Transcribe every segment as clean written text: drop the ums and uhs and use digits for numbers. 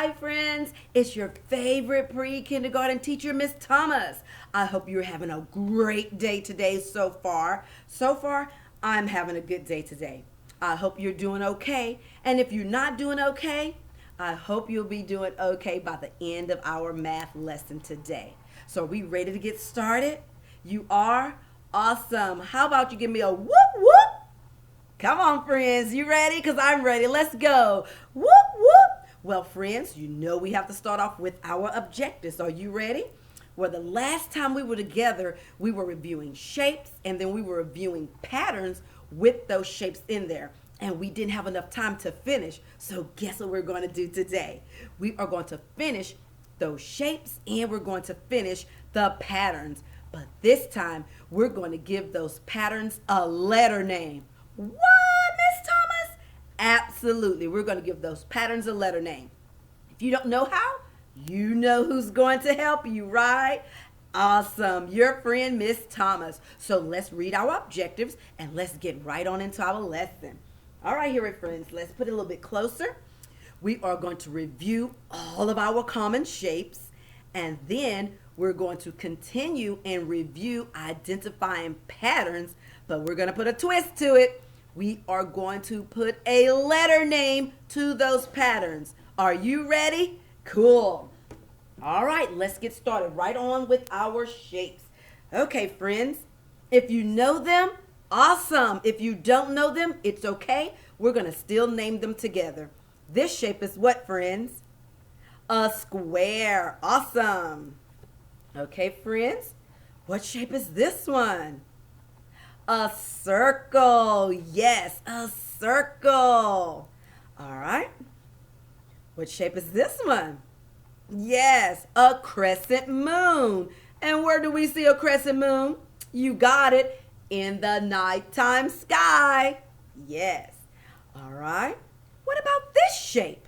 Hi, friends. It's your favorite pre-kindergarten teacher, Miss Thomas. I hope you're having a great day today so far. So far, I'm having a good day today. I hope you're doing okay. And if you're not doing okay, I hope you'll be doing okay by the end of our math lesson today. So are we ready to get started? You are? Awesome. How about you give me a whoop whoop? Come on, friends. You ready? Because I'm ready. Let's go. Whoop, whoop. Well, friends, you know we have to start off with our objectives. Are you ready? Well, the last time we were together, we were reviewing shapes and then we were reviewing patterns with those shapes in there. And we didn't have enough time to finish. So guess what we're going to do today? We are going to finish those shapes and we're going to finish the patterns. But this time, we're going to give those patterns a letter name. What, Miss Thomas? Absolutely. We're going to give those patterns a letter name. If you don't know how, you know who's going to help you, right? Awesome. Your friend, Miss Thomas. So let's read our objectives and let's get right on into our lesson. All right, here, friends, let's put it a little bit closer. We are going to review all of our common shapes and then we're going to continue and review identifying patterns, but we're going to put a twist to it. We are going to put a letter name to those patterns. Are you ready? Cool. All right, let's get started right on with our shapes. Okay, friends, if you know them, awesome. If you don't know them, it's okay. We're going to still name them together. This shape is what, friends? A square. Awesome. Okay, friends, what shape is this one? A circle. Yes, a circle. All right. What shape is this one? Yes, a crescent moon. And where do we see a crescent moon? You got it. In the nighttime sky. Yes. All right. What about this shape?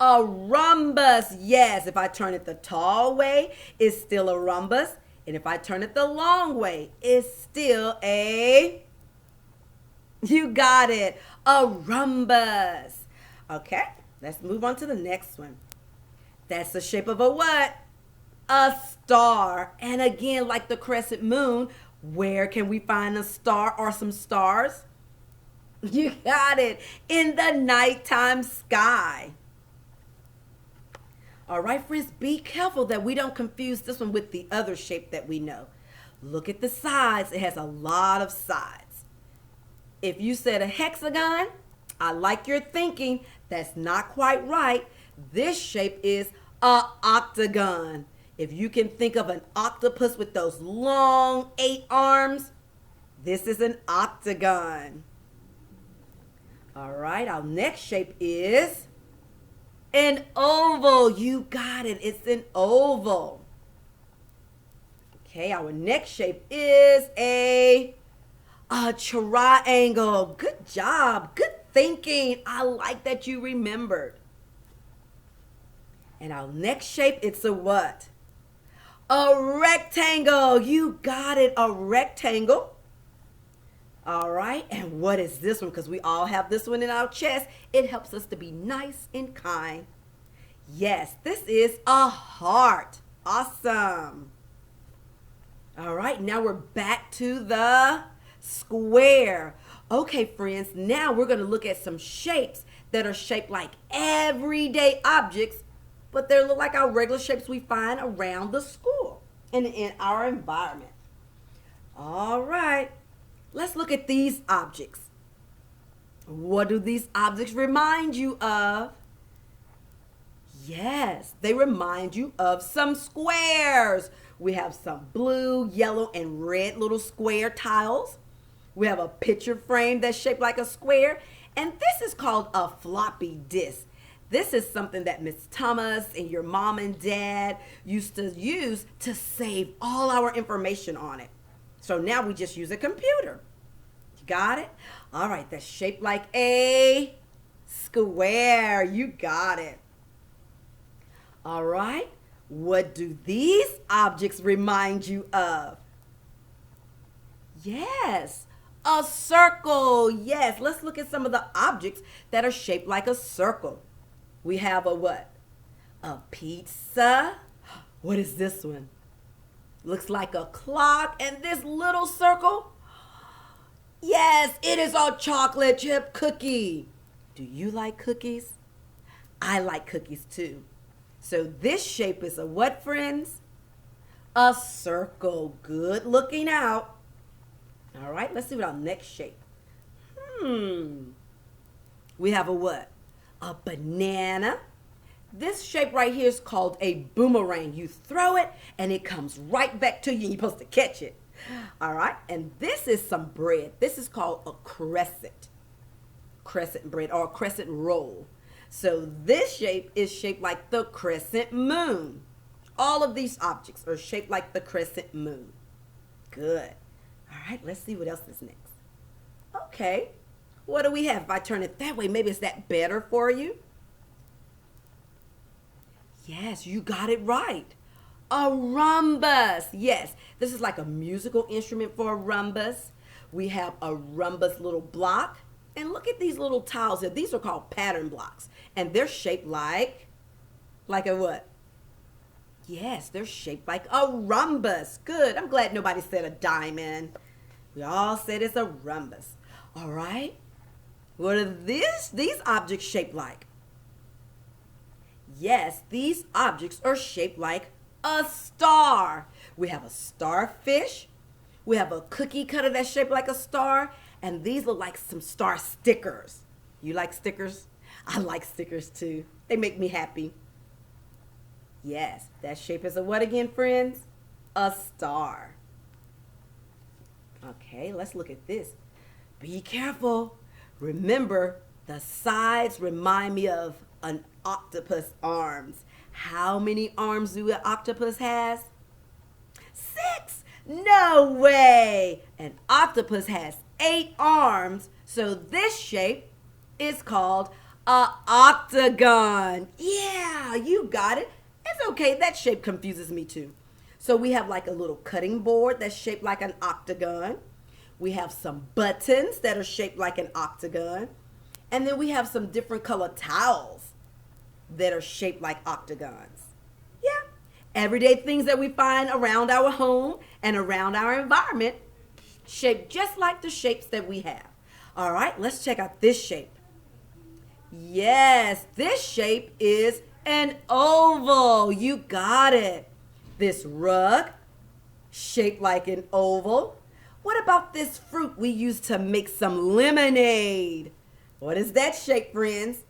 A rhombus. Yes, if I turn it the tall way, it's still a rhombus. And if I turn it the long way, it's still a, you got it, a rhombus. Okay, let's move on to the next one. That's the shape of a what? A star. And again, like the crescent moon, where can we find a star or some stars? You got it, in the nighttime sky. All right, friends, be careful that we don't confuse this one with the other shape that we know. Look at the sides. It has a lot of sides. If you said a hexagon, I like your thinking. That's not quite right. This shape is a octagon. If you can think of an octopus with those long 8 arms, this is an octagon. All right, our next shape is an oval. You got it. It's an oval. Okay, our next shape is a triangle. Good job. Good thinking. I like that you remembered. And our next shape, it's a what? A rectangle. You got it. A rectangle. All right, and what is this one? Because we all have this one in our chest. It helps us to be nice and kind. Yes, this is a heart. Awesome. All right, now we're back to the square. Okay, friends, now we're going to look at some shapes that are shaped like everyday objects, but they look like our regular shapes we find around the school and in our environment. All right. Let's look at these objects. What do these objects remind you of? Yes, they remind you of some squares. We have some blue, yellow, and red little square tiles. We have a picture frame that's shaped like a square. And this is called a floppy disk. This is something that Miss Thomas and your mom and dad used to use to save all our information on it. So now we just use a computer. You got it? All right, that's shaped like a square. You got it. All right, what do these objects remind you of? Yes, a circle. Yes, let's look at some of the objects that are shaped like a circle. We have a what? A pizza. What is this one? Looks like a clock, and this little circle? Yes, it is a chocolate chip cookie. Do you like cookies? I like cookies too. So this shape is a what, friends? A circle. Good looking out. All right, let's see what our next shape. We have a what? A banana. This shape right here is called a boomerang. You throw it and it comes right back to you and you're supposed to catch it. All right, and this is some bread. This is called a crescent bread or a crescent roll. So this shape is shaped like the crescent moon. All of these objects are shaped like the crescent moon. Good. All right, let's see what else is next. Okay, what do we have? If I turn it that way, maybe is that better for you? Yes, you got it right. A rhombus. Yes, this is like a musical instrument for a rhombus. We have a rhombus little block. And look at these little tiles here. These are called pattern blocks. And they're shaped like a what? Yes, they're shaped like a rhombus. Good. I'm glad nobody said a diamond. We all said it's a rhombus. All right. What are these objects shaped like? Yes, these objects are shaped like a star. We have a starfish. We have a cookie cutter that's shaped like a star. And these look like some star stickers. You like stickers? I like stickers too. They make me happy. Yes, that shape is a what again, friends? A star. Okay, let's look at this. Be careful. Remember, the sides remind me of an octopus arms. How many arms do an octopus has? 6. No way. An octopus has 8 arms. So this shape is called a octagon. Yeah, you got it. It's okay. That shape confuses me too. So we have like a little cutting board that's shaped like an octagon. We have some buttons that are shaped like an octagon. And then we have some different color towels that are shaped like octagons. Yeah, everyday things that we find around our home and around our environment shaped just like the shapes that we have. All right, let's check out this shape. Yes, this shape is an oval. You got it. This rug, shaped like an oval. What about this fruit we use to make some lemonade? What is that shape, friends?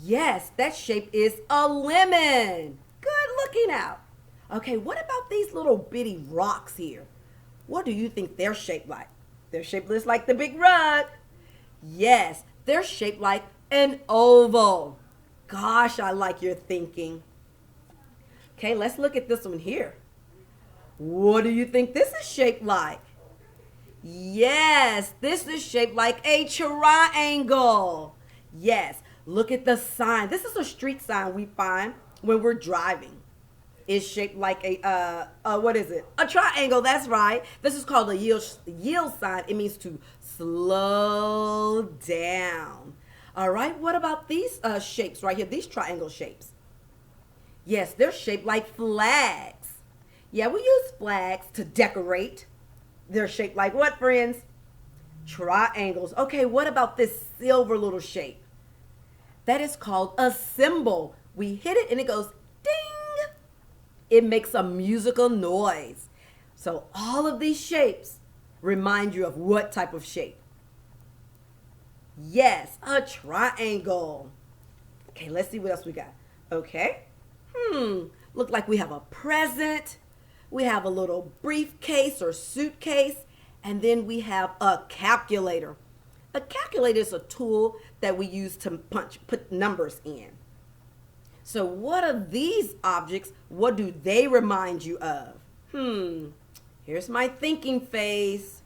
Yes, that shape is a lemon. Good looking out. Okay, what about these little bitty rocks here? What do you think they're shaped like? They're shaped just like the big rug. Yes, they're shaped like an oval. Gosh, I like your thinking. Okay, let's look at this one here. What do you think this is shaped like? Yes, this is shaped like a triangle. Yes, look at the sign. This is a street sign we find when we're driving. It's shaped like what is it? A triangle, that's right. This is called a yield sign. It means to slow down. All right, what about these shapes right here, these triangle shapes? Yes, they're shaped like flags. Yeah, we use flags to decorate. They're shaped like what, friends? Triangles. Okay, what about this silver little shape? That is called a cymbal. We hit it and it goes ding. It makes a musical noise. So all of these shapes remind you of what type of shape? Yes, a triangle. Okay, let's see what else we got. Okay. Look like we have a present. We have a little briefcase or suitcase. And then we have a calculator. A calculator is a tool that we use to put numbers in. So what are these objects? What do they remind you of? Here's my thinking phase.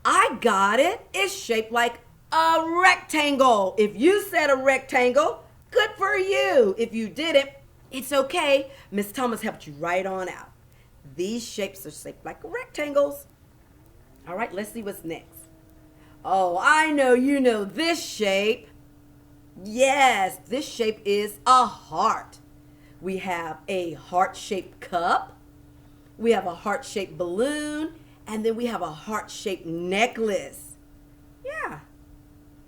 I got it. It's shaped like a rectangle. If you said a rectangle, good for you. If you didn't, it's okay. Miss Thomas helped you right on out. These shapes are shaped like rectangles. All right, let's see what's next. Oh, I know you know this shape. Yes, this shape is a heart. We have a heart-shaped cup. We have a heart-shaped balloon. And then we have a heart-shaped necklace. Yeah,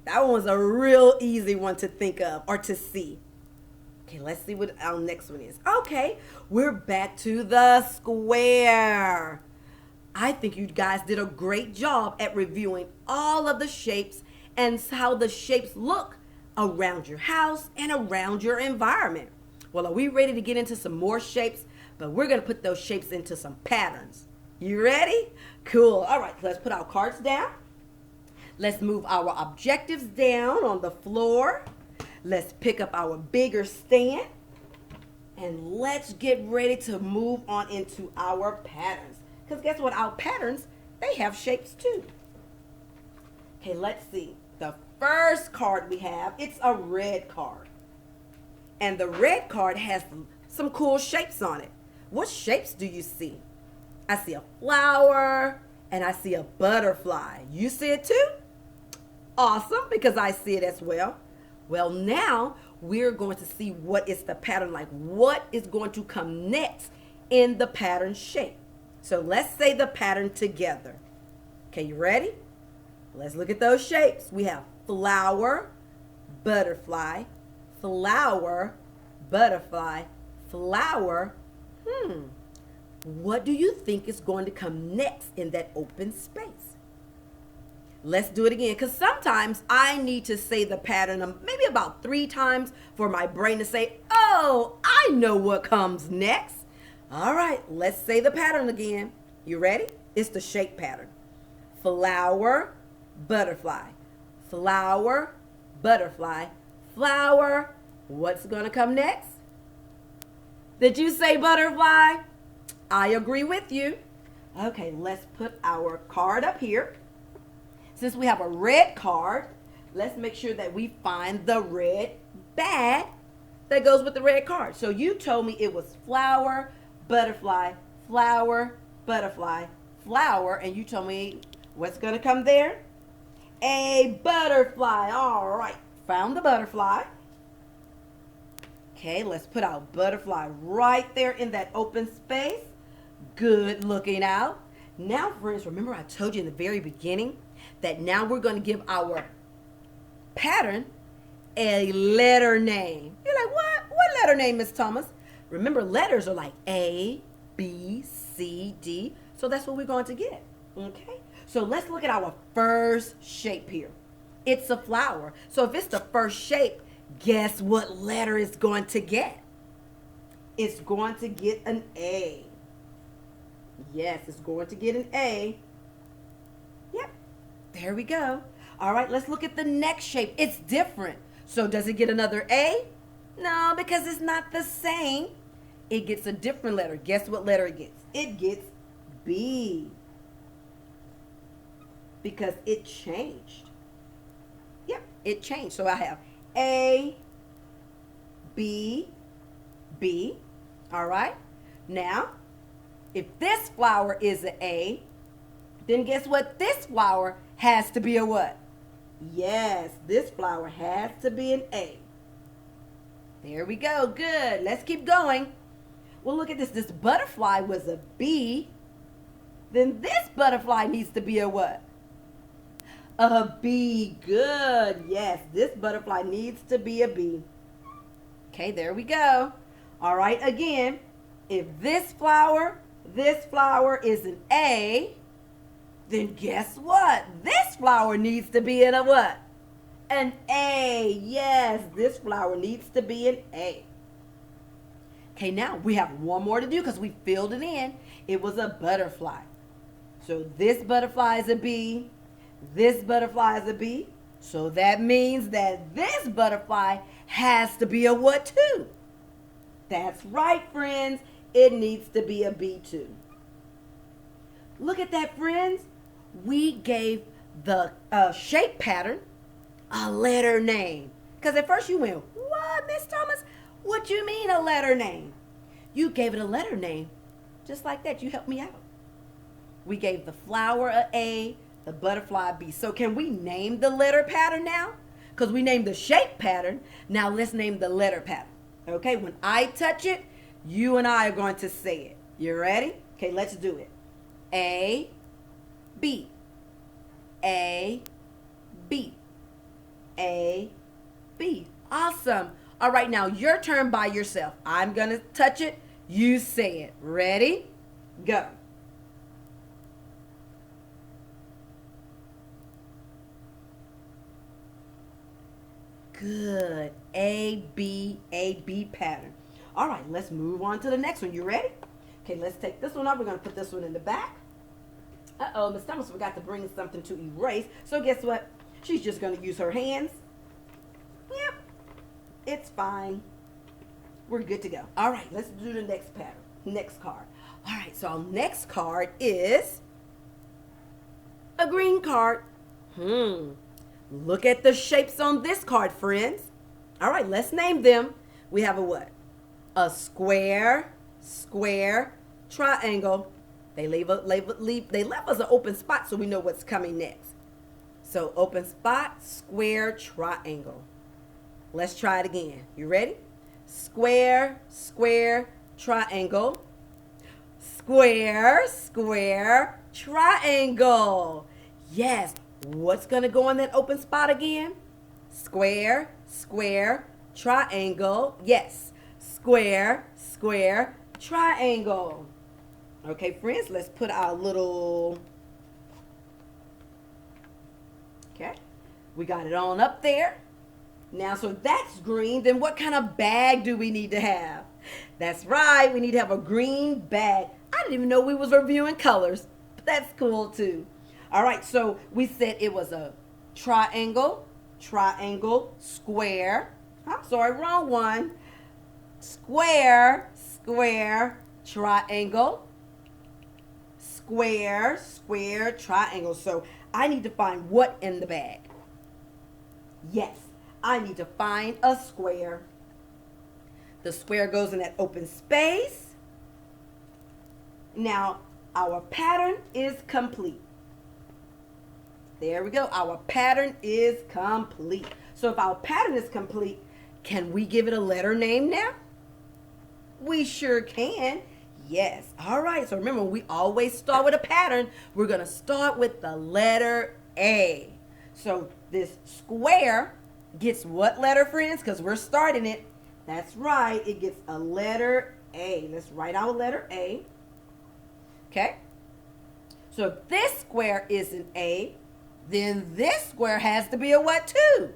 that one was a real easy one to think of or to see. Okay, let's see what our next one is. Okay, we're back to the square. I think you guys did a great job at reviewing all of the shapes and how the shapes look around your house and around your environment. Well, are we ready to get into some more shapes? But we're going to put those shapes into some patterns. You ready? Cool. All right, let's put our cards down. Let's move our objectives down on the floor. Let's pick up our bigger stand. And let's get ready to move on into our patterns. Because guess what? Our patterns, they have shapes too. Okay, let's see. The first card we have, it's a red card. And the red card has some cool shapes on it. What shapes do you see? I see a flower and I see a butterfly. You see it too? Awesome, because I see it as well. Well, now we're going to see what is the pattern like. What is going to come next in the pattern shape? So let's say the pattern together. Okay, you ready? Let's look at those shapes. We have flower, butterfly, flower, butterfly, flower. What do you think is going to come next in that open space? Let's do it again, because sometimes I need to say the pattern maybe about 3 times for my brain to say, oh, I know what comes next. All right, let's say the pattern again. You ready? It's the shape pattern. Flower, butterfly, flower, butterfly, flower. What's going to come next? Did you say butterfly? I agree with you. Okay, let's put our card up here. Since we have a red card, let's make sure that we find the red bag that goes with the red card. So you told me it was flower, butterfly, flower, butterfly, flower, and you told me what's going to come there? A butterfly. All right, found the butterfly. Okay, let's put our butterfly right there in that open space. Good looking out. Now, friends, remember I told you in the very beginning that now we're going to give our pattern a letter name. You're like, what? What letter name, Miss Thomas? Remember, letters are like A, B, C, D. So that's what we're going to get. Okay? So let's look at our first shape here. It's a flower. So if it's the first shape, guess what letter it's going to get? It's going to get an A. Yes, it's going to get an A. Yep. There we go. All right, let's look at the next shape. It's different. So does it get another A? No, because it's not the same. It gets a different letter. Guess what letter it gets? It gets B. Because it changed. Yep, it changed. So I have A, B, B. All right. Now, if this flower is an A, then guess what? This flower has to be a what? Yes, this flower has to be an A. There we go. Good. Let's keep going. Well, look at this. This butterfly was a B. Then this butterfly needs to be a what? A B. Good. Yes, this butterfly needs to be a B. Okay, there we go. All right, again, if this flower is an A, then guess what? This flower needs to be in a what? An A. Yes, this flower needs to be an A. Okay, now we have one more to do because we filled it in. It was a butterfly. So this butterfly is a B. This butterfly is a B. So that means that this butterfly has to be a what too? That's right, friends. It needs to be a B too. Look at that, friends. We gave the shape pattern a letter name. Because at first you went, what, Miss Thomas? What you mean a letter name? You gave it a letter name. Just like that, you helped me out. We gave the flower a, the butterfly a B. So can we name the letter pattern now? because we named the shape pattern. Now let's name the letter pattern. Okay, when I touch it, you and I are going to say it. You ready? Okay, let's do it. A, B, A, B, A, B. Awesome. All right, now your turn by yourself. I'm going to touch it. You say it. Ready? Go. Good. A, B pattern. All right, let's move on to the next one. You ready? Okay, let's take this one off. We're going to put this one in the back. Uh-oh, Miss Thomas forgot to bring something to erase. So guess what? She's just going to use her hands. Yep, it's fine. We're good to go. All right, let's do the next pattern. Next card. All right, so our next card is a green card. Look at the shapes on this card, friends. All right, let's name them. We have a what? A square, square, triangle. They left us an open spot so we know what's coming next. So open spot, square, triangle. Let's try it again. You ready? Square, square, triangle. Square, square, triangle. Yes. What's going to go in that open spot again? Square, square, triangle. Yes. Square, square, triangle. Okay, friends, let's put our little... Okay. We got it on up there. Now, so that's green. Then what kind of bag do we need to have? That's right. We need to have a green bag. I didn't even know we was reviewing colors. But that's cool, too. All right, so we said it was a triangle, triangle, square. I'm sorry, wrong one. Square, square, triangle. Square, square, triangle. So I need to find what in the bag? Yes, I need to find a square. The square goes in that open space. Now, our pattern is complete. There we go. Our pattern is complete. So if our pattern is complete, can we give it a letter name now? We sure can. Yes. All right. So remember, we always start with a pattern. We're going to start with the letter A. So this square gets what letter, friends? Because we're starting it. That's right. It gets a letter A. Let's write our letter A. Okay. So if this square is an A, then this square has to be a what too?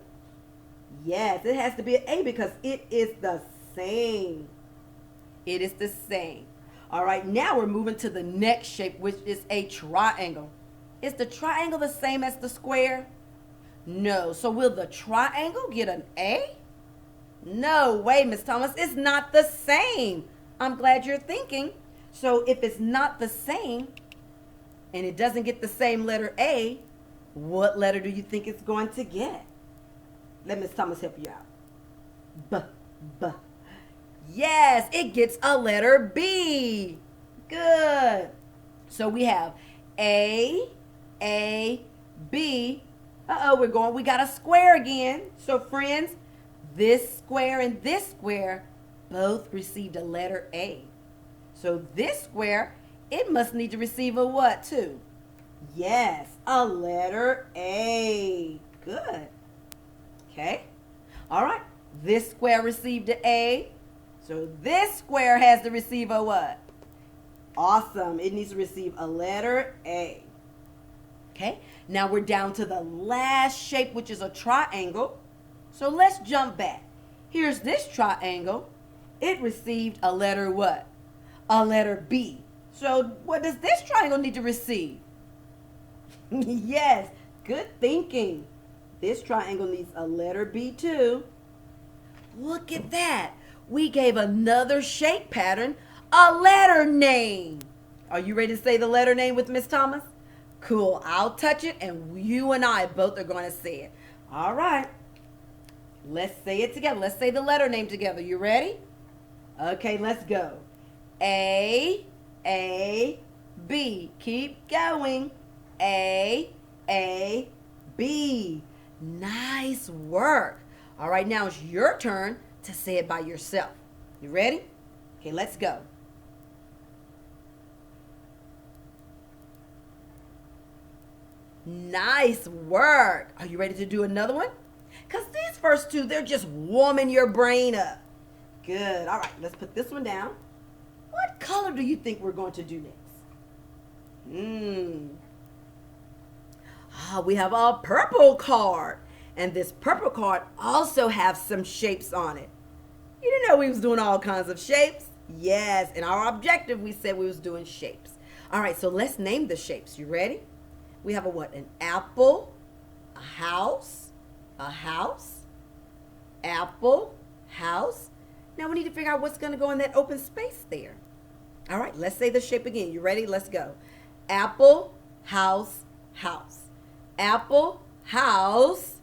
Yes, it has to be an A because it is the same. It is the same. All right, now we're moving to the next shape, which is a triangle. Is the triangle the same as the square? No. So will the triangle get an A? No way, Miss Thomas. It's not the same. I'm glad you're thinking. So if it's not the same and it doesn't get the same letter A, what letter do you think it's going to get? Let Miss Thomas help you out. B. Yes, it gets a letter B. Good. So we have A, B. We got a square again. So friends, this square and this square both received a letter A. So this square, it must need to receive a what too? Yes, a letter A. Good. Okay. All right. This square received an A. So this square has to receive a what? Awesome. It needs to receive a letter A. Okay. Now we're down to the last shape, which is a triangle. So let's jump back. Here's this triangle. It received a letter what? A letter B. So what does this triangle need to receive? Yes, good thinking. This triangle needs a letter B too. Look at that. We gave another shape pattern a letter name. Are you ready to say the letter name with Miss Thomas? Cool. I'll touch it and you and I both are going to say it. All right. Let's say it together. Let's say the letter name together. You ready? Okay, let's go. A, B. Keep going. A, B. Nice work. All right, now it's your turn to say it by yourself. You ready? Okay, let's go. Nice work. Are you ready to do another one? Because these first two, they're just warming your brain up. Good. All right, let's put this one down. What color do you think we're going to do next? We have a purple card. And this purple card also has some shapes on it. You didn't know we was doing all kinds of shapes? Yes, in our objective, we said we was doing shapes. All right, so let's name the shapes. You ready? We have a what? An apple, a house, apple, house. Now we need to figure out what's going to go in that open space there. All right, let's say the shape again. You ready? Let's go. Apple, house, house. Apple, house,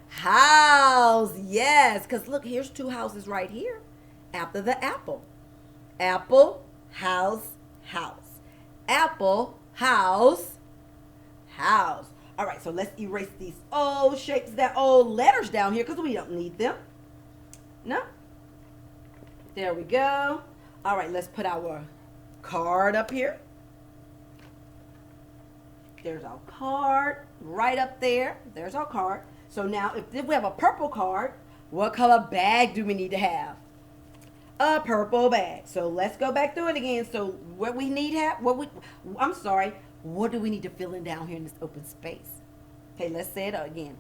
house. Yes, because look, here's two houses right here after the apple. Apple, house, house. Apple, house, house. All right, so let's erase these old shapes, that old letters down here because we don't need them. No? There we go. All right, let's put our card up here. There's our card right up there. There's our card. So now if we have a purple card, what color bag do we need to have? A purple bag. So let's go back through it again. So what we need what do we need to fill in down here in this open space? Okay, let's say it again.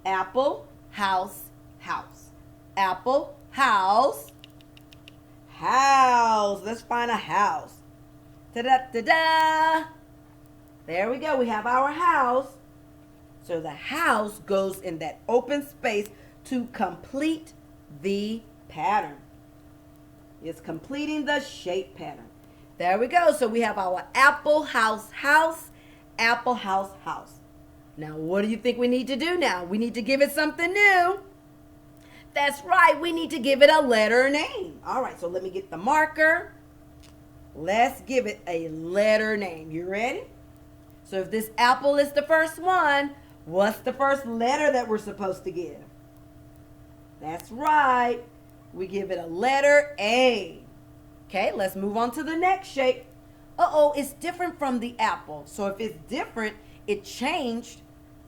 Apple, house, house. Apple, house, house. Let's find a house. Ta-da-da-da. There we go. We have our house. So the house goes in that open space to complete the pattern. It's completing the shape pattern. There we go. So we have our apple house, house, apple house, house. Now, what do you think we need to do now? We need to give it something new. That's right. We need to give it a letter name. All right. So let me get the marker. Let's give it a letter name. You ready? So if this apple is the first one, what's the first letter that we're supposed to give? That's right. We give it a letter A. Okay, let's move on to the next shape. Uh-oh, it's different from the apple. So if it's different, it changed.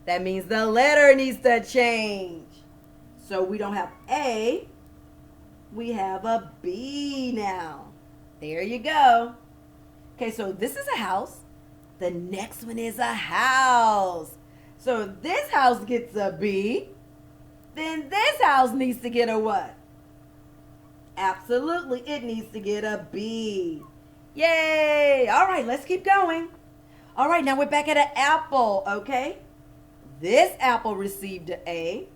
That means the letter needs to change. So we don't have A. We have a B now. There you go. Okay, so this is a house. The next one is a house. So if this house gets a B, then this house needs to get a what? Absolutely, it needs to get a B. Yay! All right, let's keep going. All right, now we're back at an apple, okay? This apple received an A.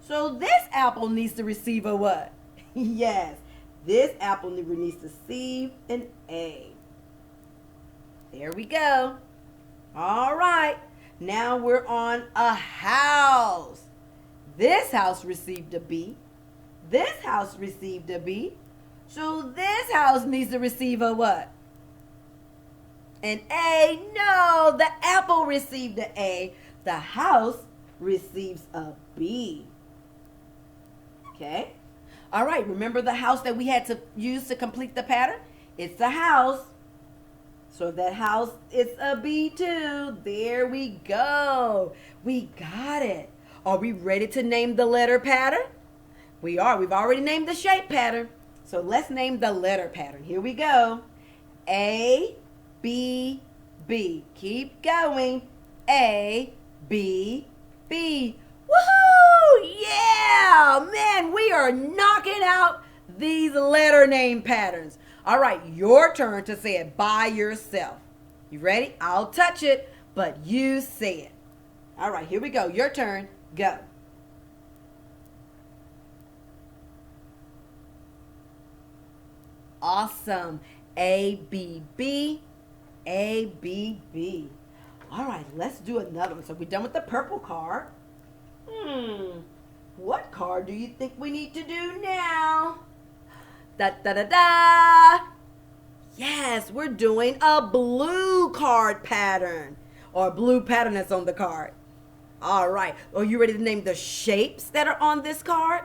So this apple needs to receive a what? Yes, this apple needs to receive an A. There we go. All right, now we're on a house. This house received a B. This house received a B. So this house needs to receive a what? An A. No, the apple received an A. The house receives a B. Okay. All right, remember the house that we had to use to complete the pattern? It's a house. So that house is a B too. There we go. We got it. Are we ready to name the letter pattern? We are. We've already named the shape pattern. So let's name the letter pattern. Here we go. A, B, B. Keep going. A, B, B. Woohoo! Yeah! Man, we are knocking out these letter name patterns. All right, your turn to say it by yourself. You ready? I'll touch it, but you say it. All right, here we go. Your turn. Go. Awesome. A, B, B. A, B, B. All right, let's do another one. So we're done with the purple card. What card do you think we need to do now? Da da da da. Yes, we're doing a blue card pattern, or blue pattern that's on the card. All right. Are you ready to name the shapes that are on this card?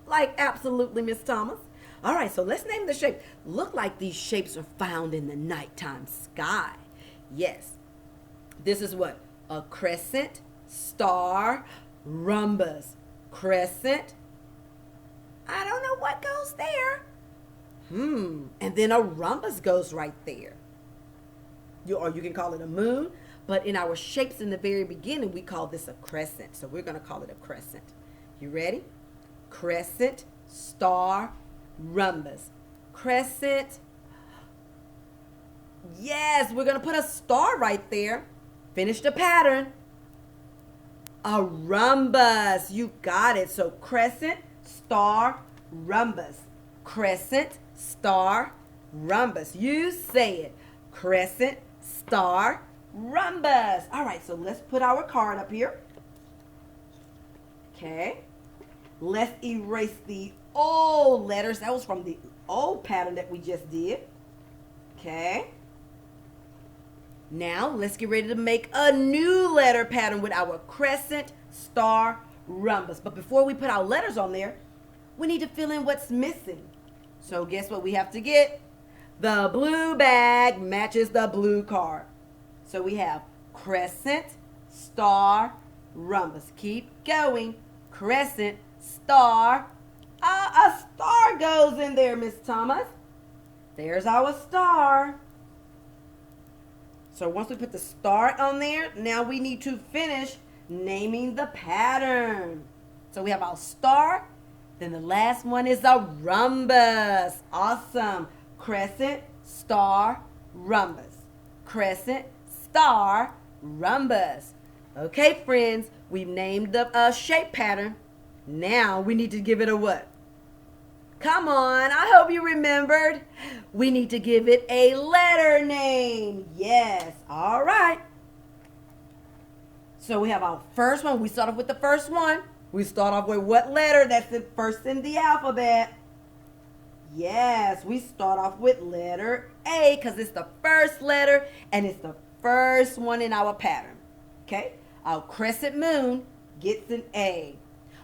Like, absolutely, Miss Thomas. All right, so let's name the shape. Look like these shapes are found in the nighttime sky. Yes. This is what? A crescent, star, rhombus. Crescent. I don't know what goes there. And then a rhombus goes right there. Or you can call it a moon. But in our shapes in the very beginning, we call this a crescent. So we're going to call it a crescent. You ready? Crescent, star, rhombus. Crescent. Yes, we're going to put a star right there. Finish the pattern. A rhombus. You got it. So crescent, star, rhombus. Crescent, star, rhombus. You say it. Crescent, star, rhombus. All right, so let's put our card up here. Okay. Let's erase the old letters. That was from the old pattern that we just did. Okay. Now, let's get ready to make a new letter pattern with our crescent, star, rhombus. But before we put our letters on there, we need to fill in what's missing. So guess what we have to get? The blue bag matches the blue card. So we have crescent, star, rhombus. Keep going. Crescent, star. A star goes in there, Miss Thomas. There's our star. So once we put the star on there, now we need to finish naming the pattern. So we have our star. Then the last one is a rhombus. Awesome. Crescent, star, rhombus. Crescent, star, rhombus. Okay, friends, we've named the shape pattern. Now we need to give it a what? Come on, I hope you remembered. We need to give it a letter name. Yes, all right. So we have our first one. We start off with the first one. We start off with what letter? That's the first in the alphabet. Yes, we start off with letter A because it's the first letter and it's the first one in our pattern. Okay, our crescent moon gets an A.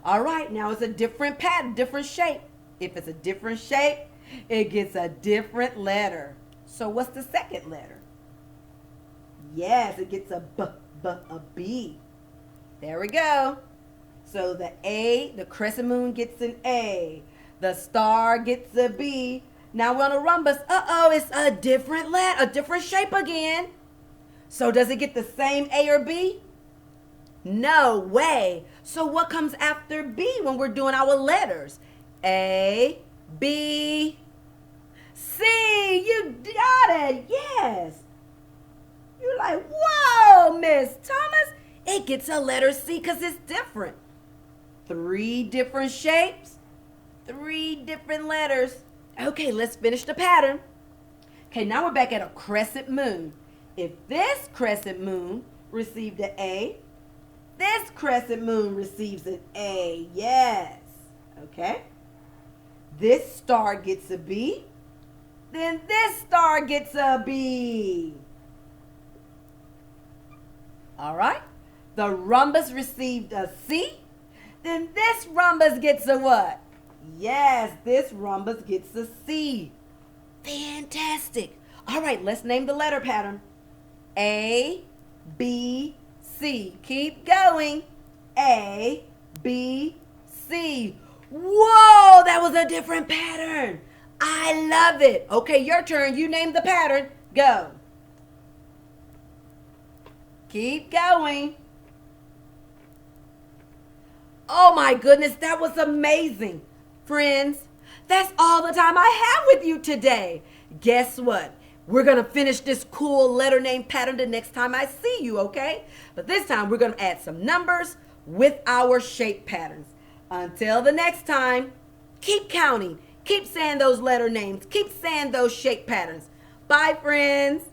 All right, now it's a different pattern, different shape. If it's a different shape, it gets a different letter. So what's the second letter? Yes, it gets a B. There we go. So the A, the crescent moon gets an A. The star gets a B. Now we're on a rhombus. Uh-oh, it's a different letter, a different shape again. So does it get the same A or B? No way. So what comes after B when we're doing our letters? A, B, C. You got it. Yes. You're like, whoa, Miss Thomas. It gets a letter C because it's different. 3 different shapes, 3 different letters. Okay, let's finish the pattern. Okay, now we're back at a crescent moon. If this crescent moon received an A, this crescent moon receives an A. Yes. Okay. This star gets a B. Then this star gets a B. All right. The rhombus received a C. Then this rhombus gets a what? Yes, this rhombus gets a C. Fantastic. All right, let's name the letter pattern. A, B, C. Keep going. A, B, C. Whoa, that was a different pattern. I love it. Okay, your turn. You name the pattern. Go. Keep going. Oh my goodness, that was amazing. Friends, that's all the time I have with you today. Guess what? We're going to finish this cool letter name pattern the next time I see you, okay? But this time we're going to add some numbers with our shape patterns. Until the next time, keep counting. Keep saying those letter names. Keep saying those shape patterns. Bye, friends.